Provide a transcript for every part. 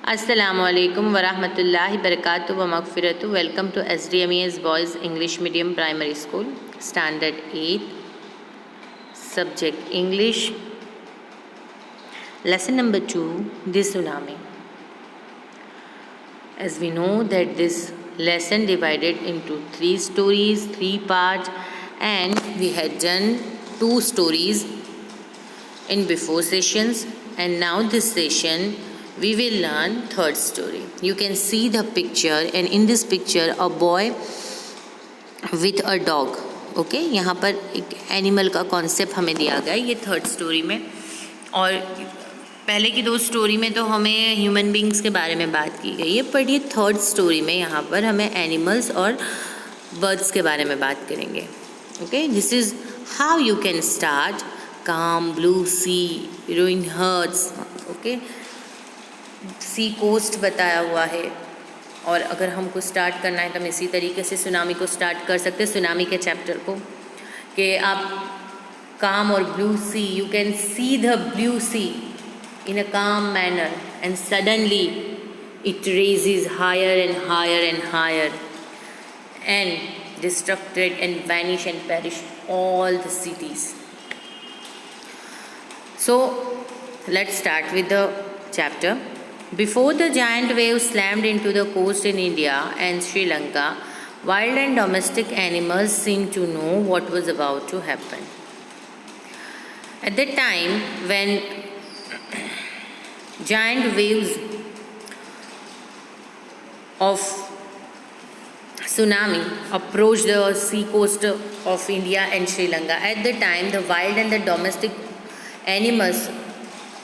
Assalamualaikum warahmatullahi wabarakatuh wa maghfiratuh. Welcome to SDMES Boys English Medium Primary School, Standard 8, Subject English, Lesson number 2, The Tsunami. As we know that this lesson divided into 3 stories, 3 parts, and we had done 2 stories in before sessions, and now this session we will learn third story. You can see the picture, and in this picture a boy with a dog. Okay यहाँ पर एक animal का concept हमें दिया गया है ये third story में, और पहले की 2 स्टोरी में तो हमें ह्यूमन बींग्स के बारे में बात की गई है, पर ये थर्ड स्टोरी में यहाँ पर हमें एनिमल्स और बर्ड्स के बारे में बात करेंगे. Okay, this is how you can start काम ब्लू सी हीरोइन हर्ट्स. ओके, सी कोस्ट बताया हुआ है, और अगर हमको स्टार्ट करना है तो हम इसी तरीके से सुनामी को स्टार्ट कर सकते हैं, सुनामी के चैप्टर को, कि आप काम और blue sea, you can see the blue sea in a calm manner, and suddenly it raises higher and higher and higher and destructed and vanish and perish all the cities. So let's start with the chapter. Before the giant waves slammed into the coast in India and Sri Lanka, wild and domestic animals seemed to know what was about to happen. At that time, when giant waves of tsunami approached the sea coast of India and Sri Lanka, at the time the wild and the domestic animals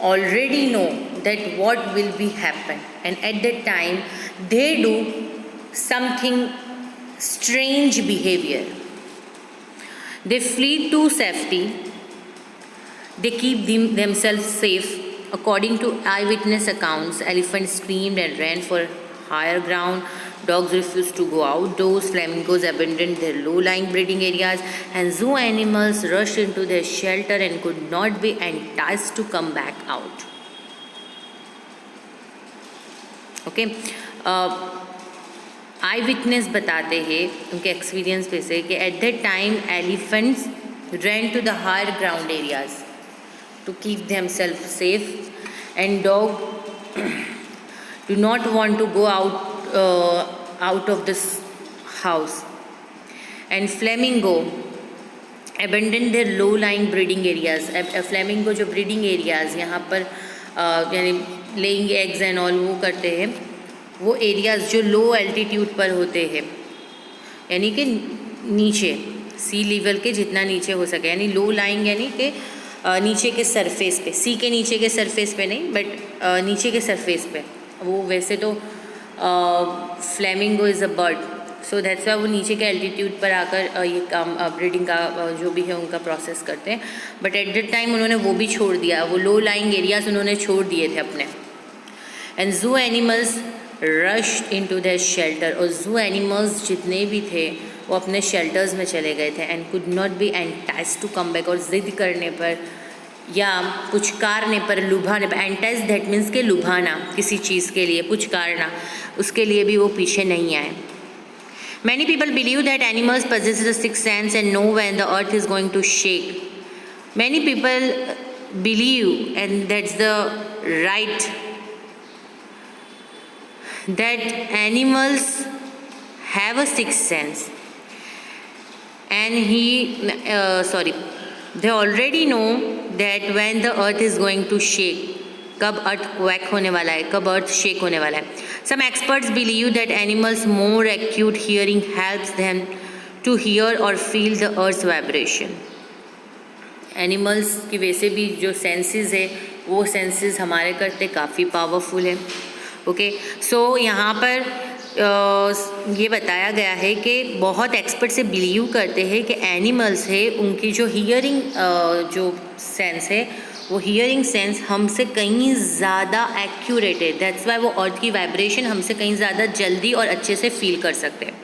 already know that what will be happen, and at that time they do something strange behavior. They flee to safety, they keep themselves safe. According to eyewitness accounts, elephants screamed and ran for higher ground, dogs refused to go outdoors, flamingos abandoned their low-lying breeding areas, and zoo animals rushed into their shelter and could not be enticed to come back out. Okay, eyewitness बताते हैं उनके experience पे से कि at that time elephants ran to the higher ground areas to keep themselves safe, and dog do not want to go out of this house, and flamingo abandon their low lying breeding areas. Flamingo जो breeding areas यहाँ पर यानी laying eggs and all वो करते हैं, वो areas जो low altitude पर होते हैं, यानी कि नीचे सी लेवल के जितना नीचे हो सके, यानी लो लाइंग यानी कि नीचे के सरफेस पे, सी के नीचे के सरफेस पे नहीं, बट नीचे के सरफेस पे. वो वैसे तो flamingo is a bird, so that's why वो नीचे के एल्टीट्यूड पर आकर ये काम ब्रीडिंग का जो भी है उनका प्रोसेस करते हैं. बट एट द टाइम उन्होंने वो भी छोड़ दिया, वो लो लाइंग एरियाज उन्होंने छोड़ दिए थे अपने. एंड जू animals rushed into their shelter, और जू एनिमल्स जितने भी थे वो अपने शेल्टर्स में चले गए थे. And could not be entice to come back, और ज़िद करने पर या पुचकारने पर, लुभाने पर, एंटाइज दैट मीन्स के लुभाना किसी चीज़ के लिए, पुचकारना, उसके लिए भी वो पीछे नहीं आए. Many people believe that animals possess a sixth sense and know when the earth is going to shake. Many people believe, and that's the right, that animals have a sixth sense, and they already know that when the earth is going to shake, कब अर्थ quack होने वाला है, कब अर्थ shake होने वाला है. Some experts believe that animals more acute hearing helps them to hear or feel the earth's vibration. Animals की वैसे भी जो सेंसेस है वो सेंसेस हमारे करते काफ़ी पावरफुल है. ओके, सो यहाँ पर ये बताया गया है कि बहुत एक्सपर्ट से बिलीव करते हैं कि एनिमल्स है उनकी जो हियरिंग जो सेंस है, वो हियरिंग सेंस हमसे कहीं ज़्यादा एक्यूरेट है. दैट्स वाई वो अर्थ की वाइब्रेशन हमसे कहीं ज़्यादा जल्दी और अच्छे से फील कर सकते हैं.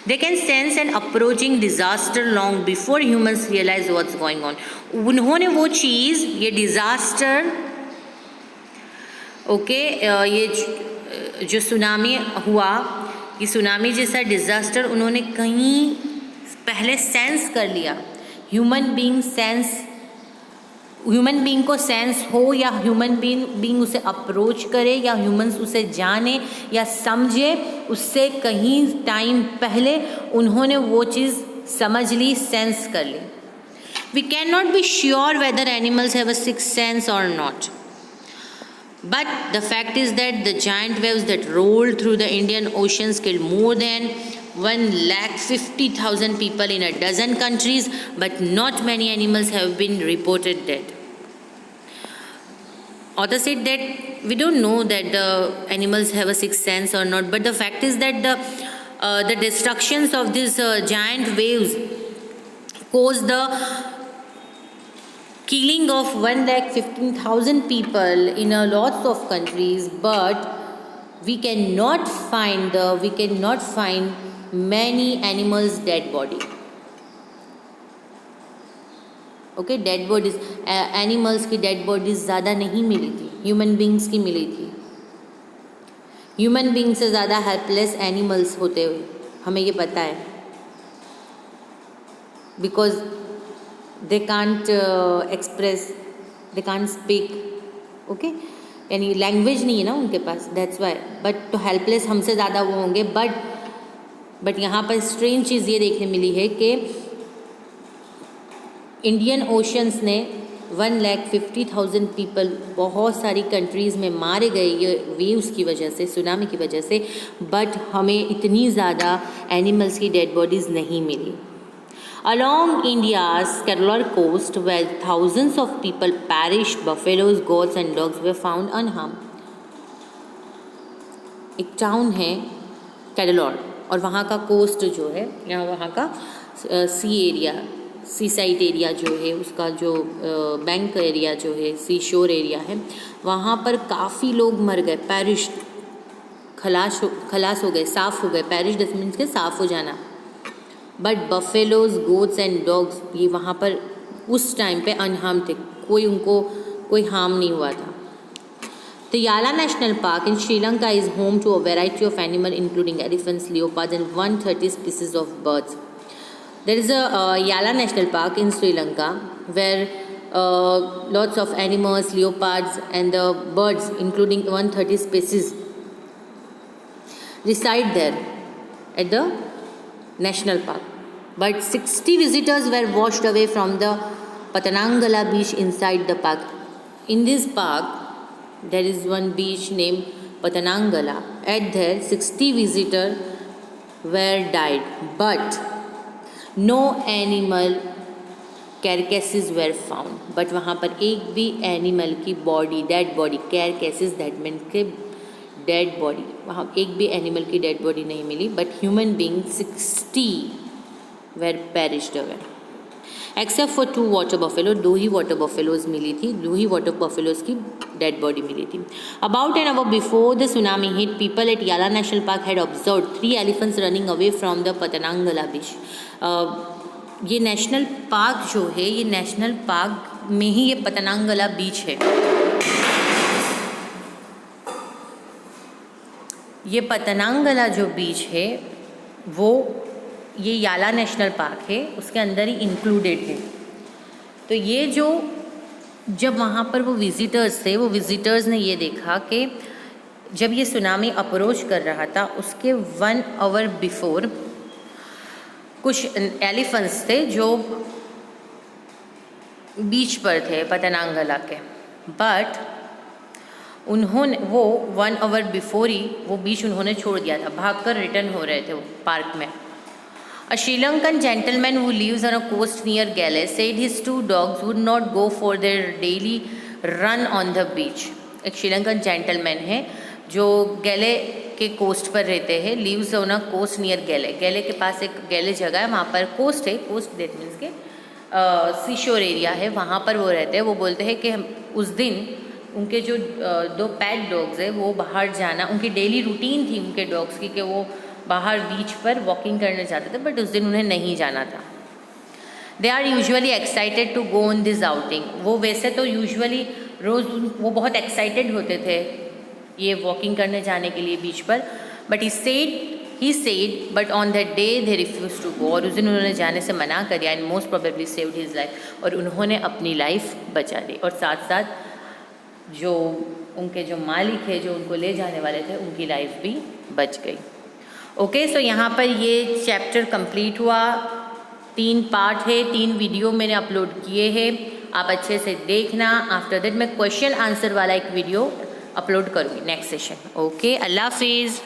They can sense an approaching disaster long before humans realise what's going on. उन्होंने वो चीज़, ये डिज़ास्टर ओके, ये जो सुनामी हुआ, ये सुनामी जैसा डिज़ास्टर उन्होंने कहीं पहले सेंस कर लिया। ह्यूमन बीइंग को सेंस हो या ह्यूमन बीइंग उसे अप्रोच करे या ह्यूमंस उसे जाने या समझे, उससे कहीं टाइम पहले उन्होंने वो चीज़ समझ ली, सेंस कर ली। We cannot be sure whether animals have a sixth sense or not. But the fact is that the giant waves that rolled through the Indian Oceans killed more than 150,000 people in a dozen countries, but not many animals have been reported dead. Author said that we don't know that the animals have a sixth sense or not, but the fact is that the destructions of these giant waves caused the killing of 1,15,000 people in a lots of countries, but we cannot find many animals dead body. Okay, dead bodies, animals की dead bodies ज़्यादा नहीं मिली थी, human beings की मिली थी। Human being से ज़्यादा helpless animals होते हुए हमें ये पता है, because they can't express, they can't speak, okay, यानी लैंग्वेज नहीं है ना उनके पास, दैट्स वाई। बट तो हेल्पलेस हमसे ज़्यादा वो होंगे। बट यहाँ पर स्ट्रेंज चीज़ ये देखने मिली है कि इंडियन ओशंस ने 150,000 पीपल बहुत सारी कंट्रीज़ में मारे गए ये वेव्स की वजह से, सुनामी की वजह से, बट हमें इतनी ज़्यादा एनिमल्स की डेड बॉडीज़ नहीं मिली। Along India's Kerala coast, where thousands of people perished, buffaloes, goats and dogs were found unharmed. एक टाउन है कैडलोर, और वहाँ का कोस्ट जो है, या वहाँ का सी साइड एरिया जो है, उसका जो बैंक एरिया जो है, सी शोर एरिया है, वहाँ पर काफ़ी लोग मर गए, पैरिश, खलास हो गए, साफ़ हो गए। पैरिश डस्ट मीन्स के साफ़ हो जाना। But buffaloes, goats and dogs ये वहाँ पर उस टाइम पे अनहार्म थे, कोई हार्म नहीं हुआ था। The Yala National Park in Sri Lanka is home to a variety of animals including elephants, leopards and 130 species of birds. There is a Yala National Park in Sri Lanka where lots of animals, leopards and birds including 130 species reside there at the national park. But 60 visitors were washed away from the Patanangala beach inside the park. In this park, there is one beach named Patanangala. At there, 60 visitors were died, but no animal carcasses were found. But वहाँ पर एक भी animal की body, dead body, carcasses that mean के dead body, वहाँ एक भी animal की डेड बॉडी नहीं मिली। But human being 60 were perished away, except for 2 water buffalo, 2 ही वाटर बफेलोज मिली थी, 2 ही वाटर बफेलोज की डेड बॉडी मिली थी। About an hour before the tsunami hit, people at Yala national park had observed 3 elephants running away from the पतनांगला बीच। ये national park जो है, ये नेशनल पार्क में ही ये पतनांगला बीच है। ये पतनांगला जो बीच है वो ये याला नेशनल पार्क है, उसके अंदर ही इंक्लूडेड है। तो ये जो जब वहाँ पर वो विज़िटर्स थे, वो विज़िटर्स ने ये देखा कि जब ये सुनामी अप्रोच कर रहा था उसके 1 आवर बिफोर कुछ एलिफेंट्स थे जो बीच पर थे पतनांगला के, बट उन्होंने वो 1 आवर बिफोर ही वो बीच उन्होंने छोड़ दिया था, भागकर रिटर्न हो रहे थे वो पार्क में। A Sri Lankan gentleman who lives on a coast near Galle said his 2 dogs would not go for their daily run on the beach. एक श्रीलंकन जेंटलमैन है जो गैले के कोस्ट पर रहते हैं, lives on a coast near Galle. Galle के पास एक गैले जगह है, वहाँ पर कोस्ट है, कोस्ट दैट मीन्स के सी शोर एरिया है, वहाँ पर वो रहते हैं। वो बोलते हैं कि उस दिन उनके जो 2 पेट डॉग्स है वो बाहर जाना, उनकी डेली रूटीन थी उनके डॉग्स की कि वो बाहर बीच पर वॉकिंग करने जाते थे, बट उस दिन उन्हें नहीं जाना था। They are usually excited to go on this outing. वो वैसे तो यूजुअली रोज़ वो बहुत एक्साइटेड होते थे ये वॉकिंग करने जाने के लिए बीच पर, but he said but on that day they refuse to go, और उस दिन उन्होंने जाने से मना कर दिया, and most probably saved his life, और उन्होंने अपनी लाइफ बचा ली, और साथ साथ जो उनके जो मालिक है जो उनको ले जाने वाले थे उनकी लाइफ भी बच गई। ओके, सो यहाँ पर ये चैप्टर कंप्लीट हुआ। 3 पार्ट है, 3 वीडियो मैंने अपलोड किए हैं, आप अच्छे से देखना। आफ्टर दैट मैं क्वेश्चन आंसर वाला एक वीडियो अपलोड करूँगी नेक्स्ट सेशन। ओके, अल्लाह हाफिज़।